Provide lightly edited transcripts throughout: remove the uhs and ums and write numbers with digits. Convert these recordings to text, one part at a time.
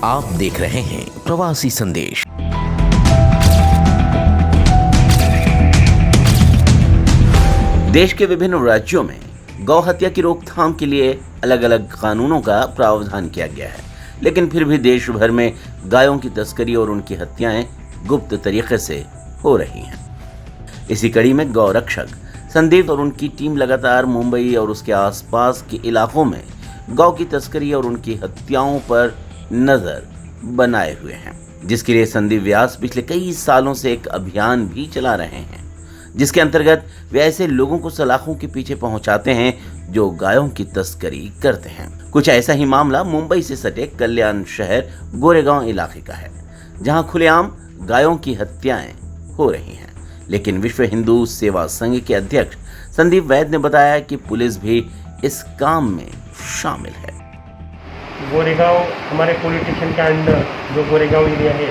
आप देख रहे हैं प्रवासी संदेश। देश के विभिन्न राज्यों में गौ हत्या की रोकथाम के लिए अलग अलग कानूनों का प्रावधान किया गया है, लेकिन फिर भी देश भर में गायों की तस्करी और उनकी हत्याएं गुप्त तरीके से हो रही हैं। इसी कड़ी में गौ रक्षक संदीप और उनकी टीम लगातार मुंबई और उसके आसपास के इलाकों में गौ की तस्करी और उनकी हत्याओं पर नजर बनाए हुए हैं, जिसके लिए संदीप व्यास पिछले कई सालों से एक अभियान भी चला रहे हैं, जिसके अंतर्गत वे ऐसे लोगों को सलाखों के पीछे पहुंचाते हैं जो गायों की तस्करी करते हैं। कुछ ऐसा ही मामला मुंबई से सटे कल्याण शहर गोरेगांव इलाके का है, जहां खुलेआम गायों की हत्याएं हो रही हैं। लेकिन विश्व हिंदू सेवा संघ के अध्यक्ष संदीप वैद ने बताया कि पुलिस भी इस काम में शामिल है। गोरेगांव हमारे पुलिस स्टेशन के अंदर जो गोरेगांव एरिया है,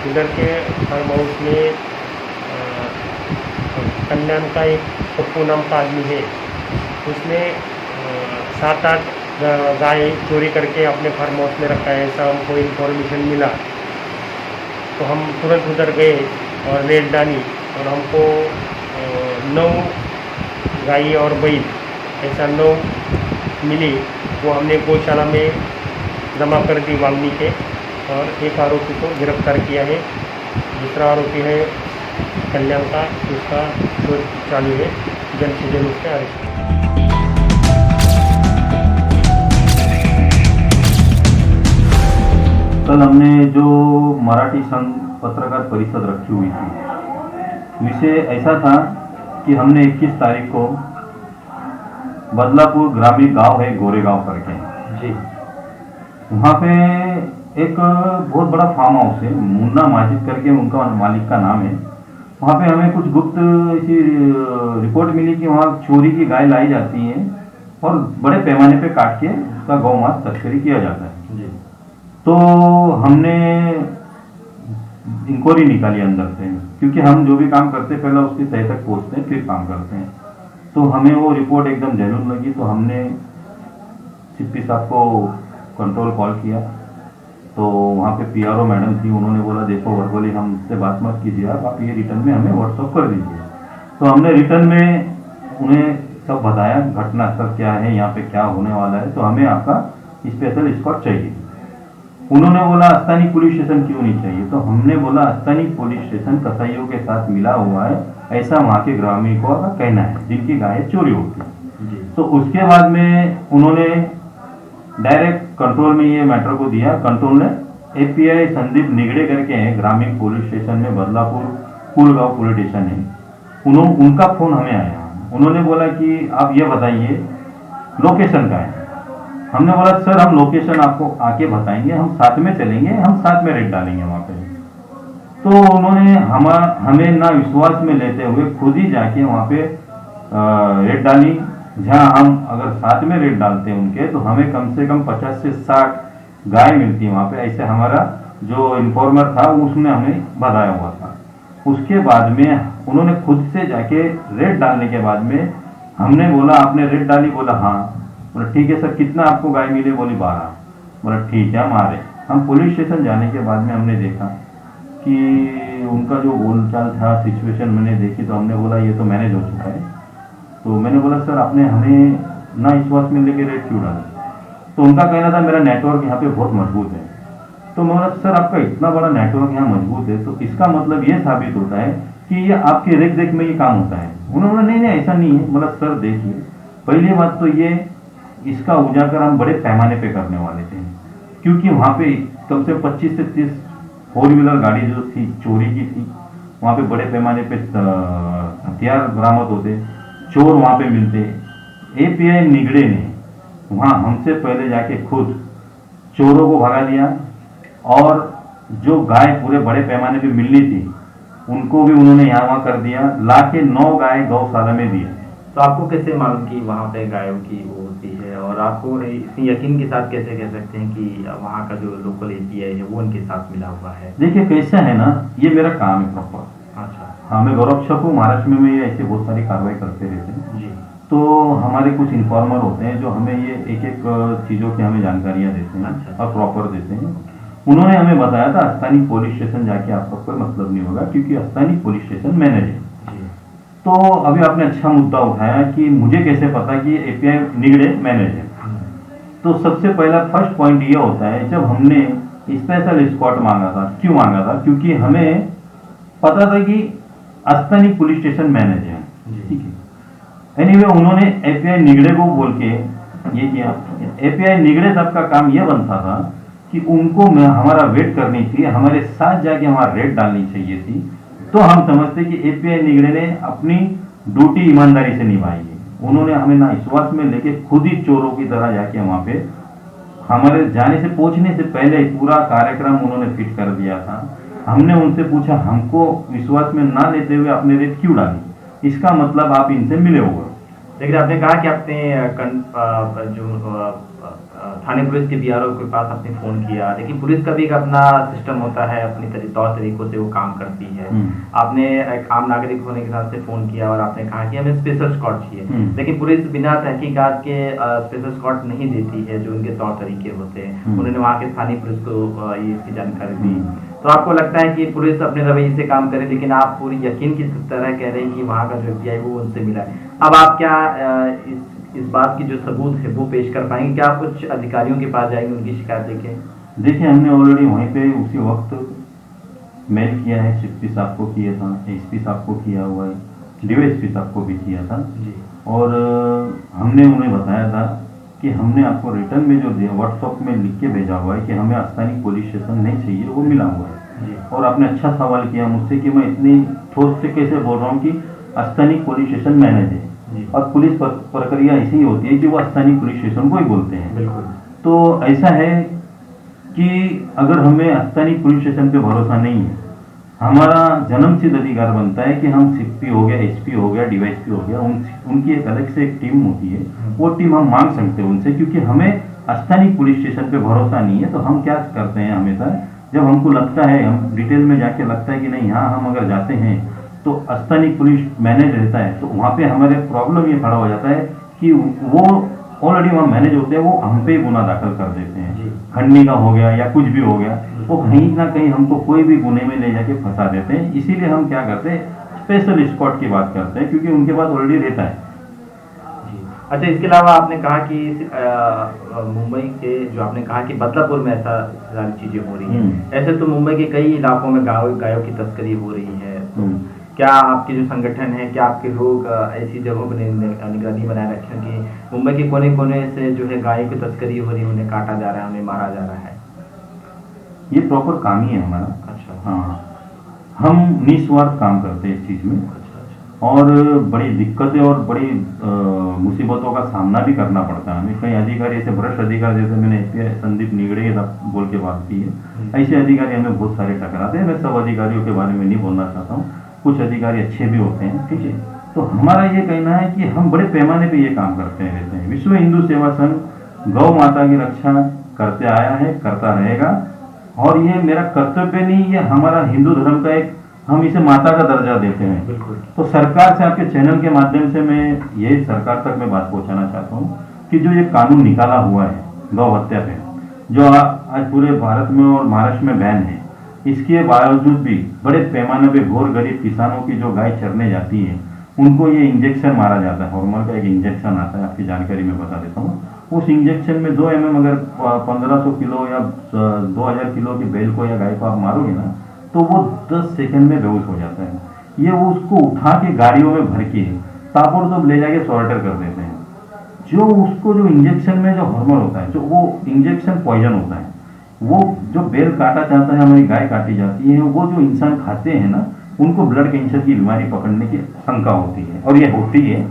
उधर के फार्म हाउस में कल्याण का एक पप्पू नाम का आदमी है। उसने 7-8 गाय चोरी करके अपने फार्म हाउस में रखा है, ऐसा हमको इन्फॉर्मेशन मिला। तो हम तुरंत उधर गए और रेड डाली और हमको 9 गाय और बैल ऐसा 9 मिली। वो हमने गौशाला में जमा कर दी वालमी के, और एक आरोपी को गिरफ्तार किया है। दूसरा आरोपी है कल्याण का, उसका शोध चालू है, जल्द से जल्द उसके अरेस्ट। कल हमने जो मराठी संघ पत्रकार परिषद रखी हुई थी, विषय ऐसा था कि हमने 21 तारीख को बदलापुर ग्रामीण गांव है गोरेगांव करके जी, वहाँ पे एक बहुत बड़ा फार्म हाउस है, मुन्ना माजिद करके उनका मालिक का नाम है। वहाँ पे हमें कुछ गुप्त ऐसी रिपोर्ट मिली कि वहाँ चोरी की गाय लाई जाती है और बड़े पैमाने पे काट के उसका गौ मांस तस्करी किया जाता है जी। तो हमने इंक्वायरी निकाली अंदर से, क्योंकि हम जो भी काम करते हैं पहले उसकी तह तक पहुँचते हैं फिर काम करते हैं। तो हमें वो रिपोर्ट एकदम जेन्युइन लगी, तो हमने सीपी साहब को कंट्रोल कॉल किया। तो वहाँ पे पीआरओ मैडम थी, उन्होंने बोला देखो वर्बली हमसे बात मत कीजिए, आप ये रिटर्न में हमें व्हाट्सअप कर दीजिए। तो हमने रिटर्न में उन्हें सब बताया घटना सब क्या है, यहाँ पे क्या होने वाला है, तो हमें आपका स्पेशल स्क्वाड चाहिए। उन्होंने बोला अस्थानी पुलिस स्टेशन क्यों नहीं चाहिए, तो हमने बोला अस्थानी पुलिस स्टेशन कसाईयों के साथ मिला हुआ है, ऐसा वहाँ के ग्रामीण को कहना है जिनकी गायें चोरी होती है। तो उसके बाद में उन्होंने डायरेक्ट कंट्रोल में ये मैटर को दिया। कंट्रोल ने एपीआई संदीप निगड़े करके हैं ग्रामीण पुलिस स्टेशन में, बदलापुर कुलगांव पुलिस स्टेशन है, उनका फोन हमें आया। उन्होंने बोला कि आप ये बताइए लोकेशन का है। हमने बोला सर हम लोकेशन आपको आके बताएंगे, हम साथ में चलेंगे, हम साथ में रेड डालेंगे वहाँ पे। तो उन्होंने हमें ना विश्वास में लेते हुए खुद ही जाके वहाँ पे रेड डाली, जहाँ हम अगर साथ में रेड डालते हैं उनके, तो हमें कम से कम 50 से 60 गाय मिलती है वहाँ पे। ऐसे हमारा जो इन्फॉर्मर था उसने हमें बताया हुआ था। उसके बाद में उन्होंने खुद से जाके रेड डालने के बाद में हमने बोला आपने रेड डाली, बोला हाँ। बोला ठीक है सर कितना आपको गाय मिले, बोली 12। बोला ठीक है हम आ रहे। हम पुलिस स्टेशन जाने के बाद में हमने देखा कि उनका जो बोलचाल था, सिचुएशन मैंने देखी, तो हमने बोला ये तो मैनेज हो चुका है। तो मैंने बोला सर आपने हमें ना विश्वास में लेके रेट क्यों डाला, तो उनका कहना था मेरा नेटवर्क यहाँ पे बहुत मजबूत है। तो मैं बोला सर आपका इतना बड़ा नेटवर्क यहाँ मजबूत है तो इसका मतलब ये साबित होता है कि ये आपके रेख देख में ये काम होता है। उन्होंने बोला नहीं ऐसा नहीं है। बोला सर देखिए पहली बात तो ये इसका उजागर हम बड़े पैमाने पे करने वाले थे, क्योंकि वहाँ पे कम से 25 से 30 फोर व्हीलर गाड़ी जो थी चोरी की थी, वहाँ पे बड़े पैमाने पे हथियार बरामद होते, चोर वहाँ पे मिलते। एपीआई निगड़े ने वहाँ हमसे पहले जाके खुद चोरों को भगा दिया, और जो गाय पूरे बड़े पैमाने पे मिलनी थी उनको भी उन्होंने यहाँ वहाँ कर दिया, लाके 9 गाय गौशाला में दिया। तो आपको कैसे मालूम कि वहाँ पे गायों की वो होती है, और आपको इतनी यकीन के साथ कैसे कह सकते हैं कि वहाँ का जो लोकल एपीआई है वो उनके साथ मिला हुआ है? देखिए कैसा है ना, ये मेरा काम है प्रॉपर। अच्छा हाँ, मैं गौरक्षक हूँ, महाराष्ट्र में ये ऐसे बहुत सारी कार्रवाई करते रहते हैं जी। तो हमारे कुछ इन्फॉर्मर होते हैं जो हमें ये एक एक चीज़ों की हमें जानकारियाँ देते हैं अच्छा। और प्रॉपर देते हैं। उन्होंने हमें बताया था स्थानीय पुलिस स्टेशन जाके आपका कोई मतलब नहीं होगा, क्योंकि स्थानीय पुलिस स्टेशन मैनेज है। जी तो अभी आपने अच्छा मुद्दा उठाया कि मुझे कैसे पता कि एपीआई निगड़े मैनेज है। तो सबसे पहला फर्स्ट पॉइंट ये होता है, जब हमने स्पेशल स्क्वाड मांगा था, क्यों मांगा था, क्योंकि हमें पता था कि स्थानीय पुलिस स्टेशन मैनेज है, ठीक है। एनीवे उन्होंने एपीआई निगड़े को बोल के ये किया। एपीआई निगड़े साहब का काम यह बनता था कि उनको हमारा वेट करनी चाहिए, हमारे साथ जाके हमारा रेट डालनी चाहिए थी। तो हम समझते कि एपीआई निगड़े ने अपनी ड्यूटी ईमानदारी से निभाई है। उन्होंने हमें ना विश्वास में लेके खुद ही चोरों की तरह जाके वहां पे हमारे जाने से पहुंचने से पहले पूरा कार्यक्रम उन्होंने फिट कर दिया था। हमने उनसे पूछा, हमको विश्वास में ना लेते हुए आपने रेट क्यों डाली, इसका मतलब आप इनसे मिले होगा। लेकिन आपने कहा कि आपने जो थाने पुलिस के बीआरओ के पास आपने फोन किया, लेकिन पुलिस का भी एक अपना सिस्टम होता है, अपनी तौर तरीकों से वो काम करती है। आपने एक आम नागरिक होने के हिसाब से फोन किया और आपने कहा कि हमें स्पेशल स्क्वाड चाहिए, लेकिन पुलिस बिना तहकीकात के स्पेशल स्क्वाड नहीं देती है, जो उनके तौर तरीके होते हैं। उन्होंने वहाँ के स्थानीय पुलिस को ये इसकी जानकारी दी। तो आपको लगता है कि पुलिस अपने रवैये से काम करे, लेकिन आप पूरी यकीन की तरह कह रहे हैं कि वहाँ का जो एपीआई वो उनसे मिला है। अब आप क्या इस बात की जो सबूत है वो पेश कर पाएंगे? क्या आप कुछ अधिकारियों के पास जाएंगे उनकी शिकायत लेके? देखिए, हमने ऑलरेडी वहीं पे उसी वक्त मेल किया है, सीपी साहब को किया था, एसपी साहब को किया हुआ है, डीवाईएसपी साहब को भी किया था जी। और हमने उन्हें बताया था कि हमने आपको रिटर्न में जो व्हाट्सएप में लिख के भेजा हुआ है कि हमें स्थानीय पुलिस स्टेशन नहीं चाहिए, वो मिला हुआ है जी। और आपने अच्छा सवाल किया मुझसे कि मैं इतनी ठोस से कैसे बोल रहा हूँ कि स्थानीय पुलिस स्टेशन मैनेज है और पुलिस प्रक्रिया ऐसी ही होती है कि वो स्थानीय पुलिस स्टेशन को ही बोलते हैं। बिल्कुल। तो ऐसा है कि अगर हमें स्थानीय पुलिस स्टेशन पे भरोसा नहीं है, हमारा जन्मसिद्ध अधिकार बनता है कि हम सीपी हो गया, एसपी हो गया, डीवाईएसपी हो गया, उनकी एक अलग से एक टीम होती है, वो टीम हम मांग सकते हैं उनसे, क्योंकि हमें स्थानीय पुलिस स्टेशन पे भरोसा नहीं है। तो हम क्या करते हैं, हमेशा जब हमको लगता है, हम डिटेल में जाके लगता है कि नहीं यहाँ हम अगर जाते हैं तो स्थानीय पुलिस मैनेज रहता है, तो वहाँ पे हमारे प्रॉब्लम ये खड़ा हो जाता है कि वो ऑलरेडी वहाँ मैनेज होते हैं, वो हम पे गुना दाखिल कर देते हैं, खंडनी का हो गया या कुछ भी हो गया, वो कहीं ना कहीं हमको कोई भी गुने में ले जाके फंसा देते हैं। इसीलिए हम क्या करते हैं, स्पेशल स्क्वाड की बात करते हैं, क्योंकि उनके पास ऑलरेडी रहता है। अच्छा, इसके अलावा आपने कहा कि मुंबई के जो आपने कहा कि बदलापुर में ऐसा सारी चीजें हो रही हैं, ऐसे तो मुंबई के कई इलाकों में गायों की तस्करी हो रही है। तो क्या आपके जो संगठन है, क्या आपके लोग ऐसी जगहों पर निगरानी बनाए रखें कि मुंबई के कोने कोने से जो है गायों की तस्करी हो रही है, उन्हें काटा जा रहा है, उन्हें मारा जा रहा है? ये प्रॉपर काम ही है हमारा। अच्छा। हाँ, हम निस्वार्थ काम करते हैं इस चीज में और बड़ी दिक्कतें और बड़ी मुसीबतों का सामना भी करना पड़ता है हमें। कई अधिकारी ऐसे भ्रष्ट अधिकारी, जैसे मैंने संदीप निगड़े बोल के बात की है, ऐसे अधिकारी हमें बहुत सारे टकराते हैं। मैं सब अधिकारियों के बारे में नहीं बोलना चाहता हूँ, कुछ अधिकारी अच्छे भी होते हैं, ठीक है। तो हमारा ये कहना है कि हम बड़े पैमाने पे ये काम करते रहते हैं। विश्व हिंदू सेवा संघ गौ माता की रक्षा करते आया है, करता रहेगा और ये मेरा कर्तव्य नहीं, ये हमारा हिंदू धर्म का एक, हम इसे माता का दर्जा देते हैं। बिल्कुल। तो सरकार से, आपके चैनल के माध्यम से मैं ये सरकार तक मैं बात पहुंचाना चाहता हूँ कि जो ये कानून निकाला हुआ है गौ हत्या पे, जो आज पूरे भारत में और महाराष्ट्र में बैन है, इसके बावजूद भी बड़े पैमाने पे घोर गरीब किसानों की जो गाय चरने जाती है, उनको ये इंजेक्शन मारा जाता है। हॉर्मोन का एक इंजेक्शन आता है, आपकी जानकारी में बता देता हूँ। उस इंजेक्शन में 2 mm अगर 1500 किलो या 2000 किलो की बैल को या गाय को आप मारोगे ना, तो वो 10 सेकंड में बेहोश हो जाता है। ये वो उसको उठा के गाड़ियों में भर के ताबड़तोड़ ले जाके स्लॉटर कर देते हैं। जो उसको जो इंजेक्शन में जो हार्मोन होता है, जो वो इंजेक्शन पॉइजन होता है, वो जो बैल काटा जाता है, हमारी गाय काटी जाती है, वो जो इंसान खाते हैं ना, उनको ब्लड कैंसर की बीमारी पकड़ने की शंका होती है और ये होती है।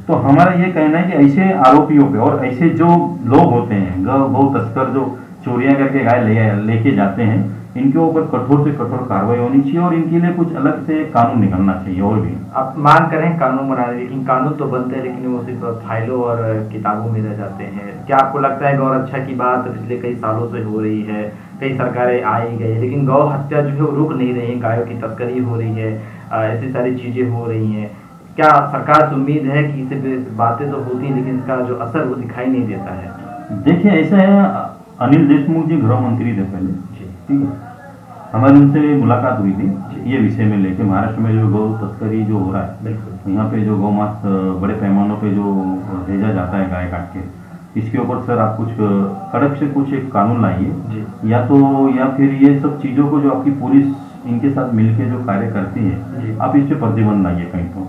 तो हमारा ये कहना है कि ऐसे आरोपियों पे और ऐसे जो लोग होते हैं, गौ तस्कर जो चोरियां करके गाय लेके जाते हैं, इनके ऊपर कठोर से कठोर कार्रवाई होनी चाहिए और इनके लिए कुछ अलग से कानून निकलना चाहिए। और भी आप मांग करें कानून बनाने, लेकिन कानून तो बनते हैं, लेकिन वो सिर्फ फाइलों और किताबों में रह जाते हैं। क्या आपको लगता है गौ रक्षा की बात पिछले कई सालों से हो रही है, कई सरकारें आई गई, लेकिन गौ हत्या जो है वो रुक नहीं रही है, गायों की तस्करी हो रही है, ऐसी सारी चीजें हो रही हैं। क्या सरकार से उम्मीद है कि इसे बातें तो होती हैं, लेकिन इसका जो असर वो दिखाई नहीं देता है? देखिए, ऐसा है, अनिल देशमुख जी गृह मंत्री थे पहले, ठीक है। हमारी उनसे मुलाकात हुई थी ये विषय में लेके, महाराष्ट्र में जो गौ तस्करी जो हो रहा है, बिल्कुल यहाँ पे जो गौमांस बड़े पैमानों पे जो भेजा जाता है गाय काट के, इसके ऊपर सर आप कुछ कड़क से कुछ एक कानून लाइए, या फिर ये सब चीज़ों को जो आपकी पुलिस इनके साथ मिलके जो कार्य करती है, आप इस पे प्रतिबंध लाइए कहीं। तो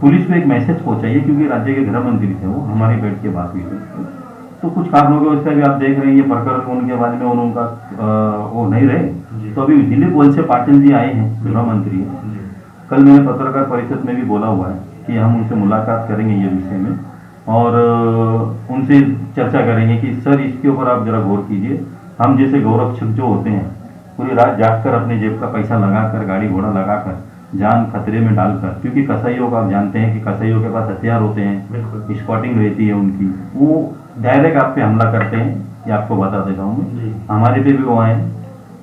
पुलिस को एक मैसेज पहुंचाइए, क्योंकि राज्य के गृह मंत्री थे वो, हमारी बैठ के बात हुई थी, तो कुछ कारणों की वजह से भी आप देख रहे हैं ये प्रकरण उनके बारे में उनका वो नहीं रहे। तो अभी दिलीप वलसे पाटिल जी आए हैं, गृह मंत्री हैं। कल मैंने पत्रकार परिषद में भी बोला हुआ है कि हम उनसे मुलाकात करेंगे ये विषय में, और उनसे चर्चा करेंगे कि सर इसके ऊपर आप जरा गौर कीजिए। हम जैसे गौरक्षक जो होते हैं, पूरी रात जागकर अपने जेब का पैसा लगाकर, गाड़ी घोड़ा लगाकर, जान खतरे में डालकर, क्योंकि कसाईयों का आप जानते हैं कि कसाईयों के पास हथियार होते हैं, स्पॉटिंग रहती है उनकी, वो डायरेक्ट आप पे हमला करते हैं। ये आपको बता देता हूँ मैं, हमारे पे भी वो आए,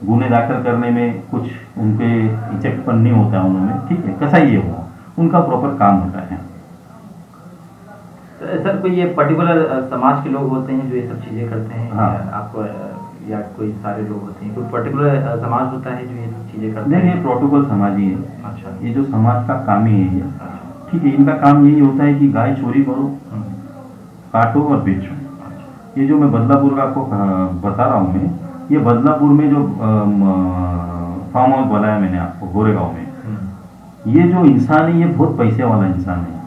गुने दाखिल करने में कुछ उनके इचकपन नहीं होता है उन्होंने, ठीक है, कसाई है वो, उनका प्रॉपर काम होता है। सर कोई ये पर्टिकुलर समाज के लोग होते हैं जो ये सब चीजें करते हैं? हाँ। आपको या कोई सारे लोग होते हैं, कोई पर्टिकुलर समाज होता है जो ये सब चीजें करते हैं? नहीं, ये प्रोटोकॉल समाज ही है। अच्छा। ये जो समाज का काम ही है ये, अच्छा। ठीक है, इनका काम यही होता है कि गाय चोरी करो, काटो और बेचो। ये जो मैं बदलापुर का आपको बता रहा हूँ मैं, ये बदलापुर में जो फार्म हाउस बनाया मैंने आपको गोरेगांव में, ये जो इंसान है ये बहुत पैसे वाला इंसान है।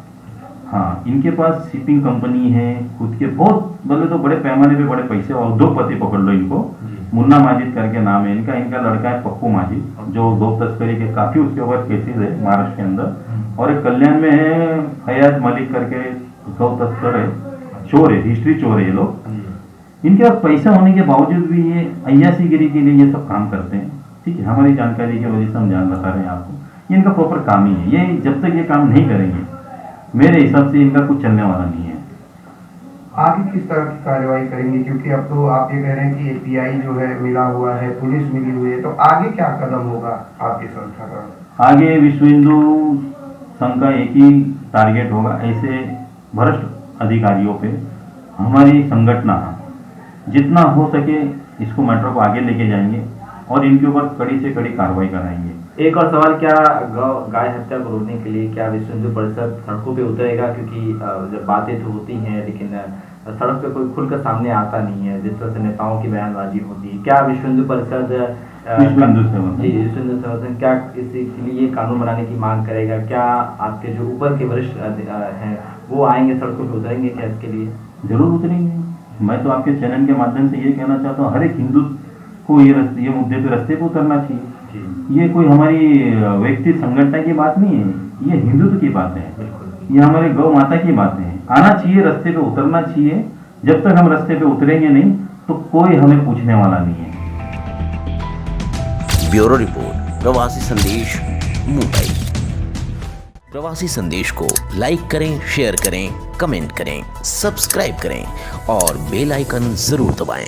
हाँ, इनके पास शिपिंग कंपनी है खुद के, बहुत बोले तो बड़े पैमाने पे बड़े पैसे और उद्योगपति पकड़ लो इनको। मुन्ना माजिद करके नाम है इनका, इनका लड़का है पप्पू माजिद, जो गौ तस्करी के काफी उसके ऊपर केसेस है महाराष्ट्र के अंदर। और एक कल्याण में है फैयाज मलिक करके, गौ तस्कर है, चोर है, हिस्ट्री चोर है ये लोग। इनके पास पैसा होने के बावजूद भी ये अय्यासीगिरी के लिए ये सब काम करते हैं, ठीक है। हमारी जानकारी की वजह से हम जान बता रहे हैं आपको, ये इनका प्रॉपर काम ही है। ये जब तक ये काम नहीं करेंगे, मेरे हिसाब से इनका कुछ चलने वाला नहीं है। आगे किस तरह की कार्रवाई करेंगे, क्योंकि अब तो आप ये कह रहे हैं कि एपीआई जो है मिला हुआ है, पुलिस मिली हुई है, तो आगे क्या कदम होगा आपकी संस्था का? आगे विश्व हिंदू संघ का एक ही टारगेट होगा, ऐसे भ्रष्ट अधिकारियों पे हमारी संगठन जितना हो सके इसको मैटर को आगे लेके जाएंगे और इनके ऊपर कड़ी से कड़ी कार्रवाई कराएंगे। एक और सवाल, क्या गाय हत्या को रोकने के लिए क्या विश्व हिंदू परिषद सड़कों पे उतरेगा? क्योंकि जब बातें तो होती हैं लेकिन सड़क पे कोई खुलकर सामने आता नहीं है, जिस तरह से नेताओं की बयानबाजी होती है। क्या विश्व हिंदू परिषद विश्व हिंदू संगठन क्या इसके लिए ये कानून बनाने की मांग करेगा? क्या आपके जो ऊपर के वरिष्ठ हैं वो आएंगे, सड़कों पे उतरेंगे क्या इसके लिए? जरूर उतरेंगे। मैं तो आपके चैनल के माध्यम से ये कहना चाहता हूँ, हर एक हिंदू को ये मुद्दे पे रास्ते पे उतरना चाहिए। ये कोई हमारी व्यक्ति संगठन की बात नहीं है, ये हिंदुत्व की बात है, ये हमारे गौ माता की बात है। आना चाहिए, रास्ते पे उतरना चाहिए। जब तक हम रास्ते पे उतरेंगे नहीं तो कोई हमें पूछने वाला नहीं है। ब्यूरो रिपोर्ट, प्रवासी संदेश, मुंबई। प्रवासी संदेश को लाइक करें, शेयर करें, कमेंट करें, सब्सक्राइब करें और बेल आइकन जरूर दबाएं।